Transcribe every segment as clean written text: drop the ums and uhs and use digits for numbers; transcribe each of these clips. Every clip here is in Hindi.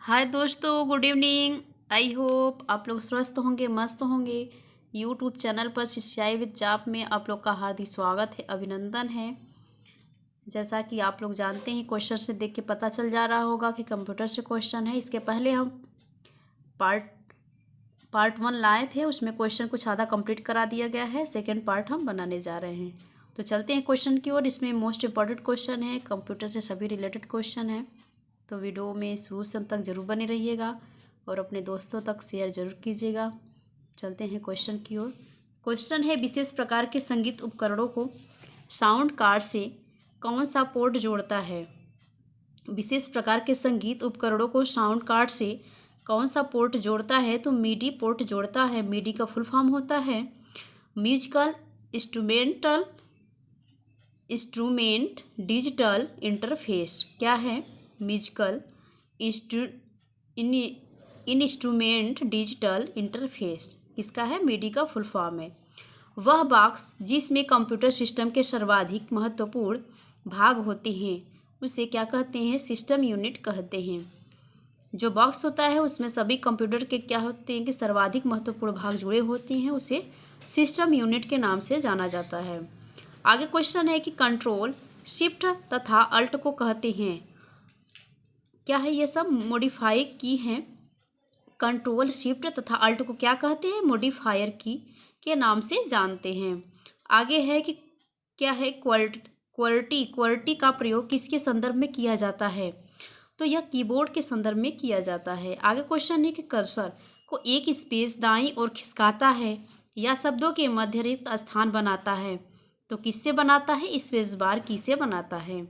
हाय दोस्तों, गुड इवनिंग। आई होप आप लोग स्वस्थ होंगे, मस्त होंगे। यूट्यूब चैनल पर शिष्याई विद जाप में आप लोग का हार्दिक स्वागत है, अभिनंदन है। जैसा कि आप लोग जानते हैं, क्वेश्चन से देख के पता चल जा रहा होगा कि कंप्यूटर से क्वेश्चन है। इसके पहले हम पार्ट 1 लाए थे, उसमें क्वेश्चन कुछ आधा कंप्लीट करा दिया गया है। सेकेंड पार्ट हम बनाने जा रहे हैं, तो चलते हैं क्वेश्चन की ओर। इसमें मोस्ट इंपॉर्टेंट क्वेश्चन है, कंप्यूटर से सभी रिलेटेड क्वेश्चन है। तो वीडियो में शुरू से अंत तक जरूर बने रहिएगा और अपने दोस्तों तक शेयर जरूर कीजिएगा। चलते हैं क्वेश्चन की ओर। क्वेश्चन है, विशेष प्रकार के संगीत उपकरणों को साउंड कार्ड से कौन सा पोर्ट जोड़ता है? विशेष प्रकार के संगीत उपकरणों को साउंड कार्ड से कौन सा पोर्ट जोड़ता है? तो मीडी पोर्ट जोड़ता है। मीडी का फुल फॉर्म होता है म्यूजिकल इंस्ट्रूमेंट डिजिटल इंटरफेस। क्या है? Musical instrument digital interface. इसका है मीडी का फुल फॉर्म है। वह बॉक्स जिसमें कंप्यूटर सिस्टम के सर्वाधिक महत्वपूर्ण भाग होते हैं उसे क्या कहते हैं? सिस्टम यूनिट कहते हैं। जो बॉक्स होता है उसमें सभी कंप्यूटर के क्या होते हैं कि सर्वाधिक महत्वपूर्ण भाग जुड़े होते हैं, उसे सिस्टम यूनिट के नाम से जाना जाता है। आगे क्वेश्चन है कि कंट्रोल शिफ्ट तथा अल्ट को कहते हैं। क्या है? ये सब मॉडिफाई की हैं। कंट्रोल शिफ्ट तथा अल्ट को क्या कहते हैं? मॉडिफायर की के नाम से जानते हैं। आगे है कि क्या है? क्वालिटी का प्रयोग किसके संदर्भ में किया जाता है? तो यह कीबोर्ड के संदर्भ में किया जाता है। आगे क्वेश्चन है कि कर्सर को एक स्पेस दाईं ओर खिसकाता है या शब्दों के मध्य रिक्त स्थान बनाता है, तो किससे बनाता है? स्पेस बार की से बनाता है।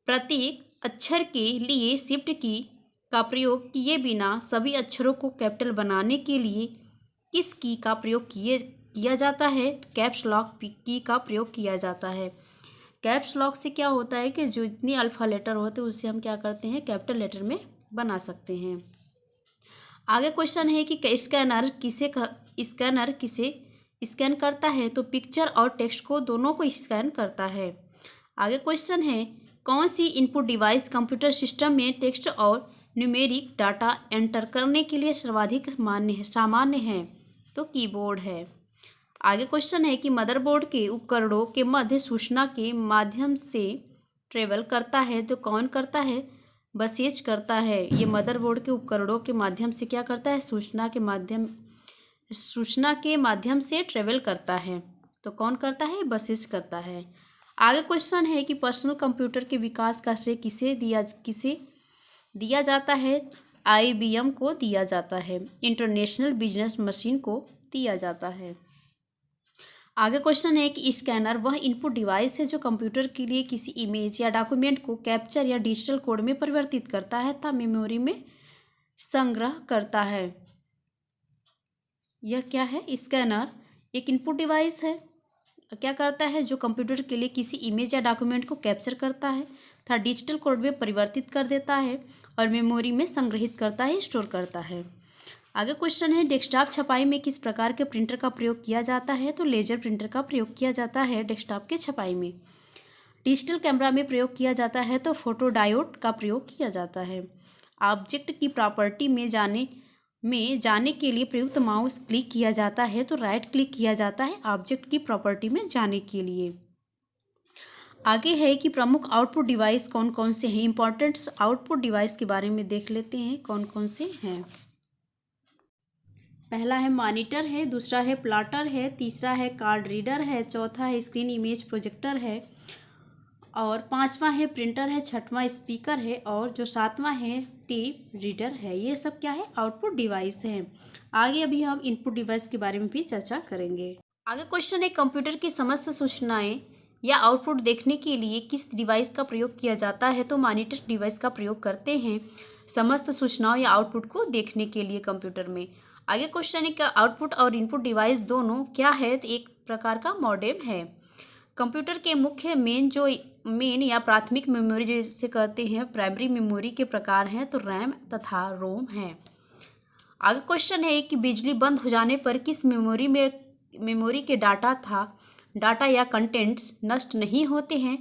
प्रत्येक अक्षर के लिए शिफ्ट की का प्रयोग किए बिना सभी अक्षरों को कैपिटल बनाने के लिए किस की का प्रयोग किया जाता है? कैप्स लॉक की का प्रयोग किया जाता है। कैप्स लॉक से क्या होता है कि जो इतनी अल्फा लेटर होते हैं उसे हम क्या करते हैं? कैपिटल लेटर में बना सकते हैं। आगे क्वेश्चन है कि स्कैनर किसे स्कैन करता है? तो पिक्चर और टेक्स्ट को दोनों को स्कैन करता है। आगे क्वेश्चन है, कौन सी इनपुट डिवाइस कंप्यूटर सिस्टम में टेक्स्ट और न्यूमेरिक डाटा एंटर करने के लिए सर्वाधिक सामान्य है? तो कीबोर्ड है। आगे क्वेश्चन है कि मदरबोर्ड के उपकरणों के मध्य सूचना के माध्यम से ट्रेवल करता है, तो कौन करता है? बसेज करता है। ये मदरबोर्ड के उपकरणों के माध्यम से क्या करता है? सूचना के माध्यम से ट्रेवल करता है, तो कौन करता है? बसेज करता है। आगे क्वेश्चन है कि पर्सनल कंप्यूटर के विकास का श्रेय किसे दिया जाता है? IBM को दिया जाता है। इंटरनेशनल बिजनेस मशीन को दिया जाता है। आगे क्वेश्चन है कि स्कैनर वह इनपुट डिवाइस है जो कंप्यूटर के लिए किसी इमेज या डॉक्यूमेंट को कैप्चर या डिजिटल कोड में परिवर्तित करता है तथा मेमोरी में संग्रह करता है। यह क्या है? स्कैनर एक इनपुट डिवाइस है, क्या करता है? जो कंप्यूटर के लिए किसी इमेज या डॉक्यूमेंट को कैप्चर करता है तथा डिजिटल कोड में परिवर्तित कर देता है और मेमोरी में संग्रहित करता है, स्टोर करता है। आगे क्वेश्चन है, डेस्कटॉप छपाई में किस प्रकार के प्रिंटर का प्रयोग किया जाता है? तो लेजर प्रिंटर का प्रयोग किया जाता है डेस्कटॉप के छपाई में। डिजिटल कैमरा में प्रयोग किया जाता है तो फोटो डायोड का प्रयोग किया जाता है। ऑब्जेक्ट की प्रॉपर्टी में जाने के लिए प्रयुक्त माउस क्लिक किया जाता है, तो राइट क्लिक किया जाता है ऑब्जेक्ट की प्रॉपर्टी में जाने के लिए। आगे है कि प्रमुख आउटपुट डिवाइस कौन कौन से हैं? इंपॉर्टेंट आउटपुट डिवाइस के बारे में देख लेते हैं कौन कौन से हैं। पहला है मॉनिटर है, दूसरा है प्लॉटर है, तीसरा है कार्ड रीडर है, चौथा है स्क्रीन इमेज प्रोजेक्टर है और पांचवा है प्रिंटर है, छठवां स्पीकर है और जो सातवां है टेप रीडर है। ये सब क्या है? आउटपुट डिवाइस हैं। आगे अभी हम इनपुट डिवाइस के बारे में भी चर्चा करेंगे। आगे क्वेश्चन है, कंप्यूटर की समस्त सूचनाएं या आउटपुट देखने के लिए किस डिवाइस का प्रयोग किया जाता है? तो मॉनिटर डिवाइस का प्रयोग करते हैं समस्त सूचनाओं या आउटपुट को देखने के लिए कंप्यूटर में। आगे क्वेश्चन है कि आउटपुट और इनपुट डिवाइस दोनों क्या है? तो एक प्रकार का मॉडेम है। कंप्यूटर के मुख्य मेन या प्राथमिक मेमोरी जिसे कहते हैं प्राइमरी मेमोरी के प्रकार हैं, तो रैम तथा रोम है। आगे क्वेश्चन है कि बिजली बंद हो जाने पर किस मेमोरी के डाटा या कंटेंट्स नष्ट नहीं होते हैं?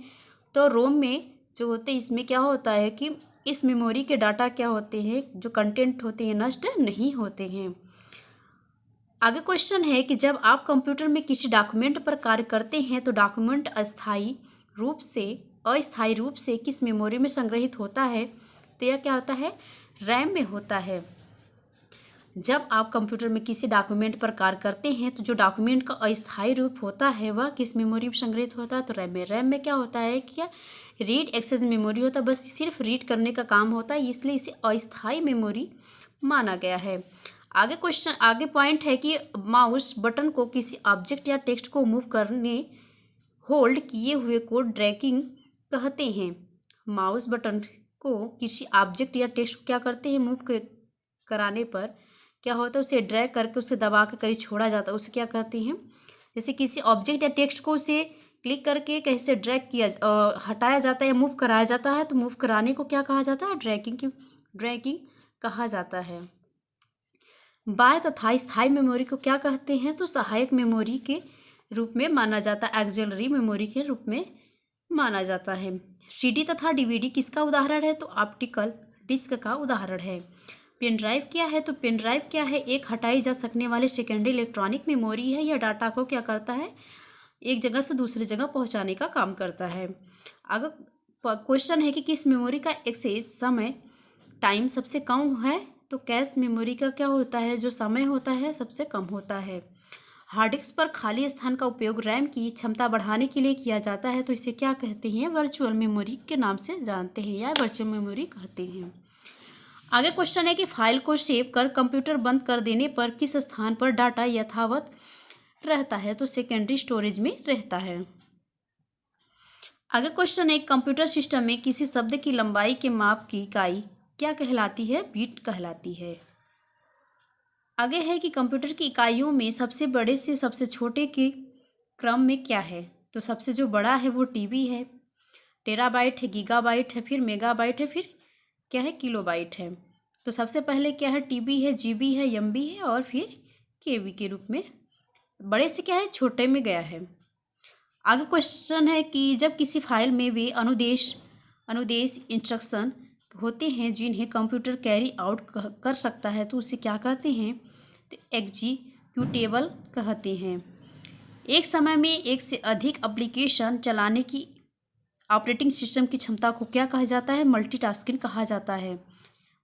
तो रोम में जो होते हैं इसमें क्या होता है कि इस मेमोरी के डाटा क्या होते हैं, जो कंटेंट होते हैं, नष्ट नहीं होते हैं। आगे क्वेश्चन है कि जब आप कंप्यूटर में किसी डॉक्यूमेंट पर कार्य करते हैं तो डॉक्यूमेंट अस्थायी रूप से किस मेमोरी में संग्रहित होता है? तो यह क्या होता है? रैम में होता है। जब आप कंप्यूटर में किसी डॉक्यूमेंट पर कार्य करते हैं तो जो डॉक्यूमेंट का अस्थायी रूप होता है वह किस मेमोरी में संग्रहित होता है? तो रैम में। रैम में क्या होता है कि रीड एक्सेस मेमोरी होता है, बस सिर्फ रीड करने का काम होता है, इसलिए इसे अस्थायी मेमोरी माना गया है। आगे पॉइंट है कि माउस बटन को किसी ऑब्जेक्ट या टेक्स्ट को मूव करने होल्ड किए हुए को ड्रैगिंग कहते हैं। माउस बटन को किसी ऑब्जेक्ट या टेक्स्ट को क्या करते हैं, मूव कराने पर क्या होता है, उसे ड्रैग करके उसे दबा के कहीं छोड़ा जाता है, उसे क्या कहते हैं? जैसे किसी ऑब्जेक्ट या टेक्स्ट को उसे क्लिक करके कहीं से हटाया जाता है या मूव कराया जाता है, तो मूव कराने को क्या कहा जाता है? ड्रैगिंग कहा जाता है। बाह्य तथा स्थायी मेमोरी को क्या कहते हैं? तो सहायक मेमोरी के रूप में माना जाता है, ऑक्सिलरी मेमोरी के रूप में माना जाता है। सीडी तथा डीवीडी किसका उदाहरण है? तो ऑप्टिकल डिस्क का उदाहरण है। पेन ड्राइव क्या है? तो पेन ड्राइव क्या है? एक हटाई जा सकने वाली सेकेंडरी इलेक्ट्रॉनिक मेमोरी है। यह डाटा को क्या करता है? एक जगह से दूसरी जगह पहुंचाने का काम करता है। अगर क्वेश्चन है कि किस मेमोरी का एक्सेस समय टाइम सबसे कम है? तो कैश मेमोरी का क्या होता है? जो समय होता है सबसे कम होता है। हार्ड डिस्क पर खाली स्थान का उपयोग रैम की क्षमता बढ़ाने के लिए किया जाता है, तो इसे क्या कहते हैं? वर्चुअल मेमोरी के नाम से जानते हैं या वर्चुअल मेमोरी कहते हैं। आगे क्वेश्चन है कि फाइल को सेव कर कंप्यूटर बंद कर देने पर किस स्थान पर डाटा यथावत रहता है? तो सेकेंडरी स्टोरेज में रहता है। आगे क्वेश्चन है कंप्यूटर सिस्टम में किसी शब्द की लंबाई के माप की इकाई क्या कहलाती है? बीट कहलाती है। आगे है कि कंप्यूटर की इकाइयों में सबसे बड़े से सबसे छोटे के क्रम में क्या है? तो सबसे जो बड़ा है वो टीबी है, टेराबाइट है, गीगाबाइट है, फिर मेगाबाइट है, फिर क्या है? किलोबाइट है। तो सबसे पहले क्या है? टीबी है, जीबी है, एमबी है और फिर केबी के रूप में बड़े से क्या है? छोटे में गया है। आगे क्वेश्चन है कि जब किसी फाइल में वे अनुदेश इंस्ट्रक्शन होते हैं जिन्हें कंप्यूटर कैरी आउट कर सकता है, तो उसे क्या कहते हैं? तो एग्जीक्यूटेबल कहते हैं। एक समय में एक से अधिक एप्लीकेशन चलाने की ऑपरेटिंग सिस्टम की क्षमता को क्या कहा जाता है? मल्टीटास्किंग कहा जाता है।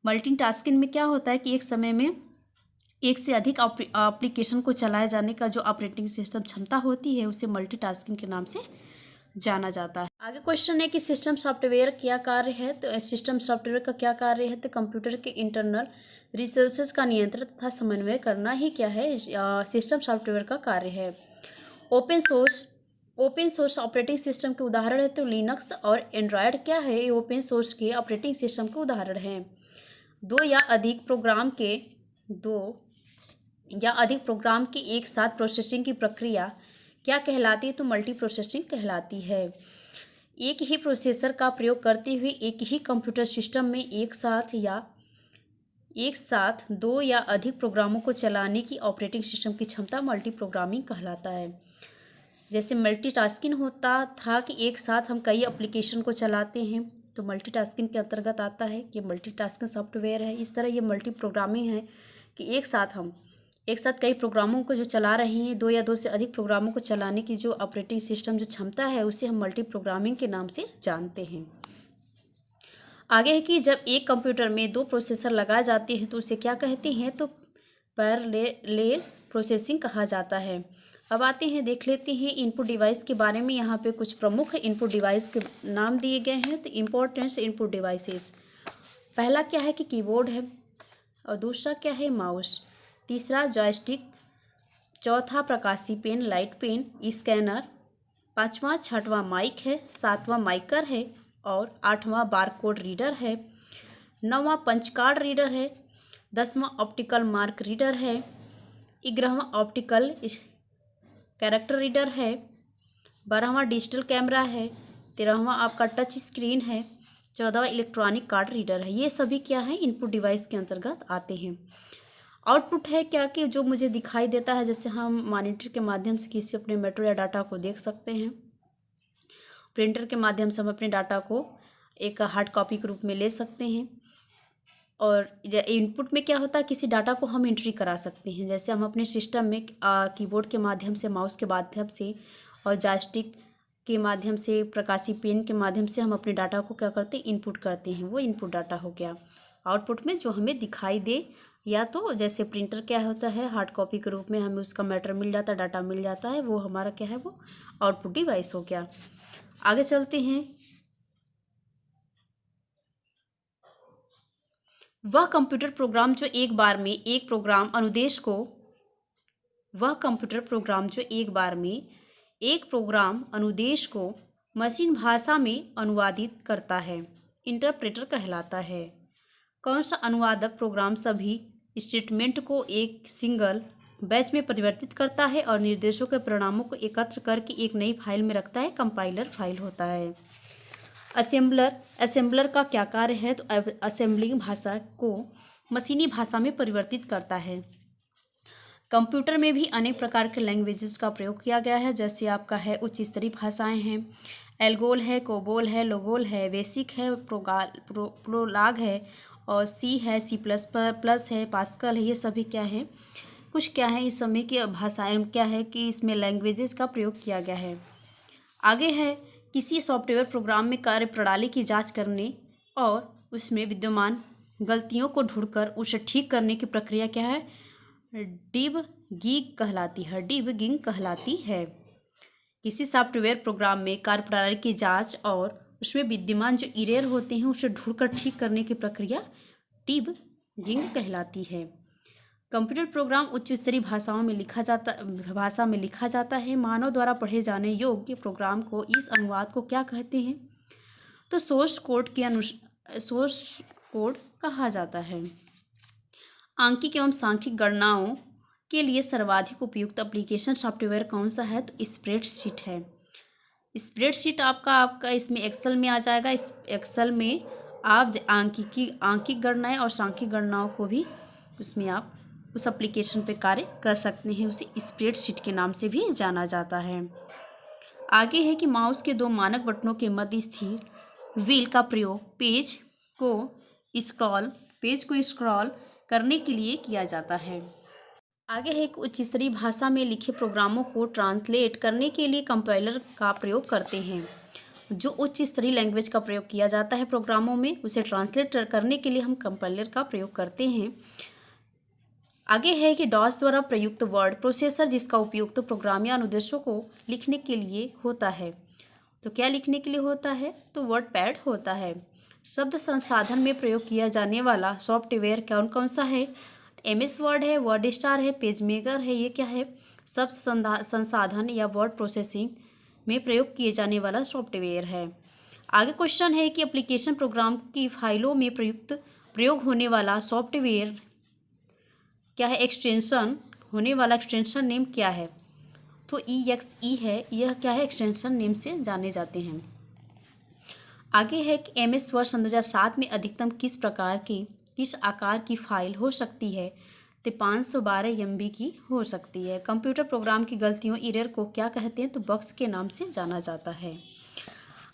मल्टीटास्किंग में क्या होता है कि एक समय में एक से अधिक एप्लीकेशन को चलाए जाने का जो ऑपरेटिंग सिस्टम क्षमता होती है उसे मल्टीटास्किंग के नाम से जाना जाता है। आगे क्वेश्चन है कि सिस्टम सॉफ्टवेयर क्या कार्य है? तो सिस्टम सॉफ्टवेयर का क्या कार्य है? तो कंप्यूटर के इंटरनल रिसोर्सेज का नियंत्रण तथा समन्वय करना ही क्या है? सिस्टम सॉफ्टवेयर का कार्य है। ओपन सोर्स ऑपरेटिंग सिस्टम के उदाहरण है तो लिनक्स और एंड्रॉयड क्या है? ये ओपन सोर्स के ऑपरेटिंग सिस्टम के उदाहरण हैं। दो या अधिक प्रोग्राम के एक साथ प्रोसेसिंग की प्रक्रिया क्या कहलाती है? तो मल्टी प्रोसेसिंग कहलाती है। एक ही प्रोसेसर का प्रयोग करते हुए एक ही कंप्यूटर सिस्टम में एक साथ दो या अधिक प्रोग्रामों को चलाने की ऑपरेटिंग सिस्टम की क्षमता मल्टी प्रोग्रामिंग कहलाता है। जैसे मल्टीटास्किंग होता था कि एक साथ हम कई एप्लीकेशन को चलाते हैं, तो मल्टीटास्किंग के अंतर्गत आता है कि मल्टीटास्किंग सॉफ्टवेयर है। इस तरह ये मल्टी प्रोग्रामिंग है कि एक साथ कई प्रोग्रामों को जो चला रहे हैं, दो या दो से अधिक प्रोग्रामों को चलाने की जो ऑपरेटिंग सिस्टम जो क्षमता है उसे हम मल्टी प्रोग्रामिंग के नाम से जानते हैं। आगे है कि जब एक कंप्यूटर में दो प्रोसेसर लगाए जाते हैं तो उसे क्या कहते हैं? तो पैरेलल प्रोसेसिंग कहा जाता है। अब आते हैं, देख लेते हैं इनपुट डिवाइस के बारे में। यहाँ पे कुछ प्रमुख इनपुट डिवाइस के नाम दिए गए हैं। तो इम्पोर्टेंट इनपुट डिवाइसेस, पहला क्या है कि कीबोर्ड है, और दूसरा क्या है? माउस, तीसरा जॉयस्टिक, चौथा प्रकाशी पेन लाइट पेन, स्कैनर, पाँचवा छठवां माइक है, सातवां माइकर है और आठवां बारकोड रीडर है, नौवां पंच कार्ड रीडर है, 10वां ऑप्टिकल मार्क रीडर है, 11वां ऑप्टिकल कैरेक्टर रीडर है, 12वां डिजिटल कैमरा है, 13वां आपका टच स्क्रीन है, 14वां इलेक्ट्रॉनिक कार्ड रीडर है। ये सभी क्या है? इनपुट डिवाइस के अंतर्गत आते हैं। आउटपुट है क्या कि जो मुझे दिखाई देता है, जैसे हम मॉनिटर के माध्यम से किसी अपने मैटर या डाटा को देख सकते हैं, प्रिंटर के माध्यम से हम अपने डाटा को एक हार्ड कॉपी के रूप में ले सकते हैं। और इनपुट में क्या होता है, किसी डाटा को हम एंट्री करा सकते हैं, जैसे हम अपने सिस्टम में कीबोर्ड के माध्यम से, माउस के माध्यम से और जॉयस्टिक के माध्यम से, प्रकाशी पेन के माध्यम से हम अपने डाटा को क्या करते हैं, इनपुट करते हैं। वो इनपुट डाटा हो गया। आउटपुट में जो हमें दिखाई दे, या तो जैसे प्रिंटर क्या होता है, हार्ड कॉपी के रूप में हमें उसका मैटर मिल जाता है, डाटा मिल जाता है, वो हमारा क्या है, वो आउटपुट डिवाइस हो गया। आगे चलते हैं। वह कंप्यूटर प्रोग्राम जो एक बार में एक प्रोग्राम अनुदेश को वह कंप्यूटर प्रोग्राम जो एक बार में एक प्रोग्राम अनुदेश को मशीन भाषा में अनुवादित करता है, इंटरप्रेटर कहलाता है। कौन सा अनुवादक प्रोग्राम सभी स्टेटमेंट को एक सिंगल बैच में परिवर्तित करता है और निर्देशों के परिणामों को एकत्र करके एक नई फाइल में रखता है? कंपाइलर फाइल होता है। असेंबलर का क्या कार्य है? तो असेंबलिंग भाषा को मशीनी भाषा में परिवर्तित करता है। कंप्यूटर में भी अनेक प्रकार के लैंग्वेजेस का प्रयोग किया गया है, जैसे आपका है उच्च स्तरीय भाषाएं हैं, एल्गोल है, कोबोल है, लोगोल है, बेसिक है, प्रोलाग है, और सी है, सी प्लस प्लस है, पास्कल है। ये सभी क्या है, कुछ क्या है इस समय की भाषाएं क्या है कि इसमें लैंग्वेजेस का प्रयोग किया गया है। आगे है, किसी सॉफ्टवेयर प्रोग्राम में कार्य प्रणाली की जांच करने और उसमें विद्यमान गलतियों को ढूंढकर उसे ठीक करने की प्रक्रिया क्या है? डिबगिंग कहलाती है। डिबगिंग कहलाती है। किसी सॉफ्टवेयर प्रोग्राम में कार्यप्रणाली की जांच और उसमें विद्यमान जो एरर होते हैं उसे ढूंढकर ठीक करने की प्रक्रिया डिबगिंग कहलाती है। कंप्यूटर प्रोग्राम उच्च स्तरीय भाषा में लिखा जाता है। मानव द्वारा पढ़े जाने योग्य प्रोग्राम को इस अनुवाद को क्या कहते हैं? तो सोर्स कोड कहा जाता है। आंकिक एवं सांख्यिक गणनाओं के लिए सर्वाधिक उपयुक्त एप्लीकेशन सॉफ्टवेयर कौन सा है? तो स्प्रेडशीट है। स्प्रेडशीट आपका इसमें एक्सेल में आ जाएगा। इस एक्सेल में आप आंकिक गणनाएं और सांख्यिक गणनाओं को भी उसमें आप उस एप्लीकेशन पे कार्य कर सकते हैं। उसे स्प्रेडशीट के नाम से भी जाना जाता है। आगे है कि माउस के दो मानक बटनों के मध्य स्थिर व्हील का प्रयोग पेज को स्क्रॉल करने के लिए किया जाता है। आगे है कि उच्च स्तरीय भाषा में लिखे प्रोग्रामों को ट्रांसलेट करने के लिए कंपाइलर का प्रयोग करते हैं। जो उच्च स्तरीय लैंग्वेज का प्रयोग किया जाता है प्रोग्रामों में, उसे ट्रांसलेट करने के लिए हम कंपाइलर का प्रयोग करते हैं। आगे है कि डॉस द्वारा प्रयुक्त वर्ड प्रोसेसर जिसका उपयोग तो प्रोग्राम या अनुदेशों को लिखने के लिए होता है। तो क्या लिखने के लिए होता है? तो वर्डपैड होता है। शब्द संसाधन में प्रयोग किया जाने वाला सॉफ्टवेयर कौन कौन सा है? MS वर्ड है, वर्ड स्टार है, पेज मेकर है। ये क्या है? शब्द संसाधन या वर्ड प्रोसेसिंग में प्रयोग किए जाने वाला सॉफ्टवेयर है। आगे क्वेश्चन है कि एप्लीकेशन प्रोग्राम की फाइलों में प्रयोग होने वाला सॉफ्टवेयर क्या है? एक्सटेंशन होने वाला एक्सटेंशन नेम क्या है? तो EXE है। यह क्या है? एक्सटेंशन नेम से जाने जाते हैं। आगे है कि MS वर्ड सन 2007 में अधिकतम किस आकार की फाइल हो सकती है? तो 512 MB की हो सकती है। कंप्यूटर प्रोग्राम की गलतियों एरर को क्या कहते हैं? तो बग्स के नाम से जाना जाता है।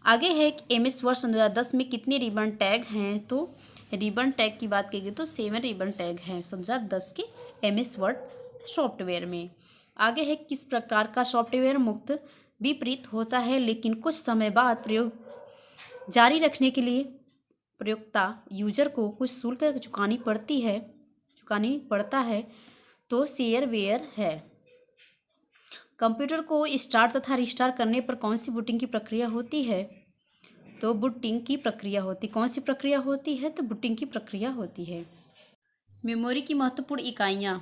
आगे है कि MS वर्ड सन 2010 में कितने रिबन टैग हैं? तो रिबन टैग की बात करेंगे तो 7 रिबन टैग हैं 2010 के MS वर्ड सॉफ्टवेयर में। आगे है किस प्रकार का सॉफ्टवेयर मुक्त विपरीत होता है, लेकिन कुछ समय बाद प्रयोग जारी रखने के लिए प्रयोक्ता यूजर को कुछ शुल्क चुकानी पड़ता है। तो शेयरवेयर है। कंप्यूटर को स्टार्ट तथा रिस्टार्ट करने पर कौन सी बूटिंग की प्रक्रिया होती है? तो बूटिंग की प्रक्रिया होती। कौन सी प्रक्रिया होती है? तो बूटिंग की प्रक्रिया होती है। मेमोरी की महत्वपूर्ण इकाइयाँ।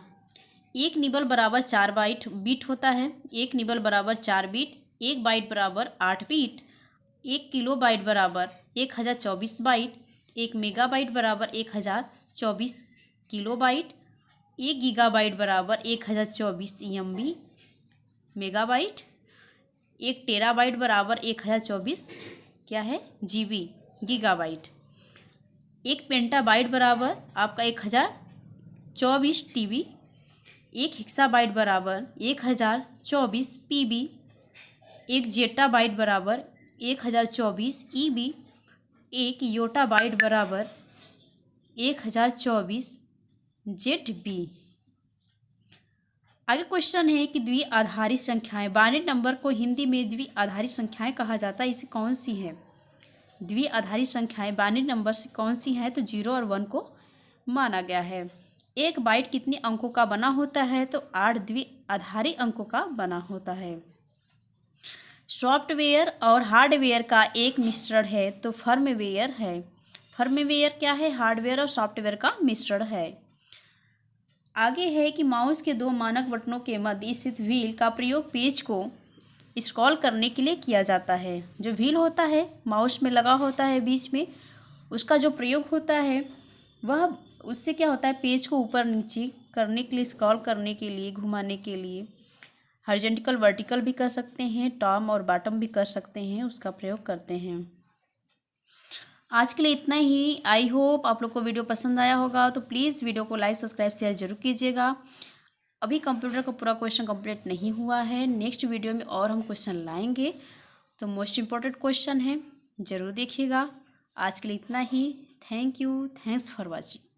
एक निबल बराबर 4 बीट होता है। एक निबल बराबर 4 बीट। 1 बाइट बराबर 8 बीट। 1 किलोबाइट बराबर 1024 बाइट। 1 मेगाबाइट बराबर 1024 किलोबाइट। 1 गीगाबाइट बराबर 1024 MB मेगाबाइट। 1 टेराबाइट बराबर 1024 क्या है? GB gigabyte. 1 पेंटाबाइट बराबर आपका 1024 TB। 1 हेक्साबाइट बराबर 1024 PB। 1 जेटाबाइट बराबर 1024 EB। एक योटाबाइट बराबर 1024 ZB। आगे क्वेश्चन है कि द्विआधारित संख्याएं, बाइनरी नंबर को हिंदी में द्विआधारित संख्याएं कहा जाता है, इसे कौन सी है? द्विआधारित संख्याएं बाइनरी नंबर से कौन सी हैं? तो 0 और 1 को माना गया है। एक बाइट कितने अंकों का बना होता है? तो 8 द्विआधारी अंकों का बना होता है। सॉफ्टवेयर और हार्डवेयर का एक मिश्रण है तो फर्मवेयर है। फर्मवेयर क्या है? हार्डवेयर और सॉफ्टवेयर का मिश्रण है। आगे है कि माउस के 2 मानक बटनों के मध्य स्थित व्हील का प्रयोग पेज को स्क्रॉल करने के लिए किया जाता है। जो व्हील होता है माउस में लगा होता है बीच में, उसका जो प्रयोग होता है वह उससे क्या होता है, पेज को ऊपर नीचे करने के लिए, स्क्रॉल करने के लिए, घुमाने के लिए, हॉरिजॉन्टल वर्टिकल भी कर सकते हैं, टॉप और बॉटम भी कर सकते हैं, उसका प्रयोग करते हैं। आज के लिए इतना ही। आई होप आप लोग को वीडियो पसंद आया होगा, तो प्लीज़ वीडियो को लाइक, सब्सक्राइब, शेयर जरूर कीजिएगा। अभी कंप्यूटर का पूरा क्वेश्चन कंप्लीट नहीं हुआ है, नेक्स्ट वीडियो में और हम क्वेश्चन लाएंगे, तो मोस्ट इम्पॉर्टेंट क्वेश्चन है, ज़रूर देखिएगा। आज के लिए इतना ही। Thank you, thanks for watching.